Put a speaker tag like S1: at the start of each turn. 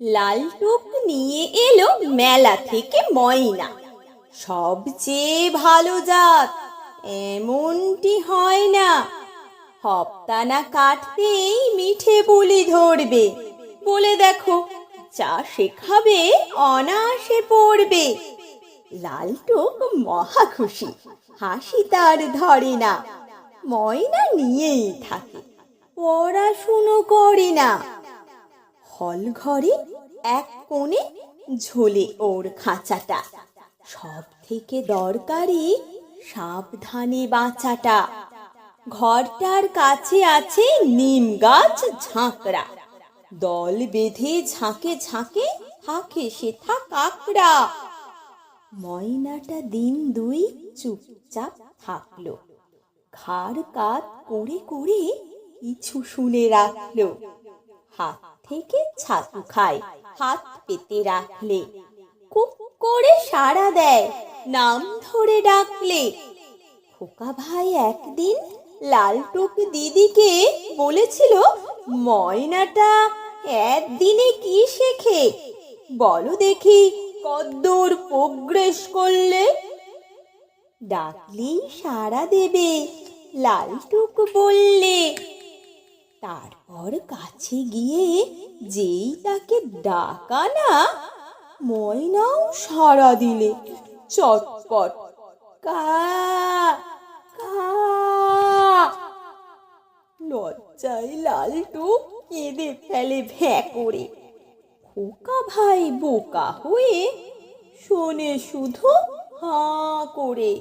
S1: লালটুক নিয়ে এলো মেলা থেকে ময়না। সবচেয়ে ভালো জাত এমনটি হয় না। হপ্তানা কাটতেই মিঠে বুলি ধরবে। বলে দেখো, যা শেখাবে অনায়াসে পড়বে। লালটুক মহা খুশি, হাসি তার ধরে না। ময়না নিয়েই থাকে, পড়াশুনো করে না। হল ঘরে এক কোণে ঝোলে ওর খাঁচাটা। সব থেকে দরকারি সাবধানে বাঁচাটা। ঘরটার কাছে আছে নিম গাছ ঝাঁকড়া। দল বেঁধে ঝাঁকে ঝাঁকে থাকে সেথা কাকড়া। ময়নাটা দিন দুই চুপচাপ থাকলো, ঘাড় কাত করে করে কিছু শুনে রাখলো। হাত থেকে ছাতু খায় হাত পেতে রাখলে। কুক করে সাড়া দেয় নাম ধরে ডাকলে। খোকা ভাই একদিন লালটুক দিদিকে বলেছিল, ময়নাটা একদিনে কি শেখে বলো দেখি, কদ্দূর প্রোগ্রেস করলে। ডাকলেই সাড়া দেবে, লালটুক বললে। তারপর কাছে গিয়ে যেই তাকে ডাকা না, ময়নাও সাড়া দিলে চটপট, কা কা। লজ্জায় লালটুক কেঁদে ফেলে ভ্যাঁ করে। খোকা ভাই বোকা হয়ে শোনে শুধু হাঁ করে।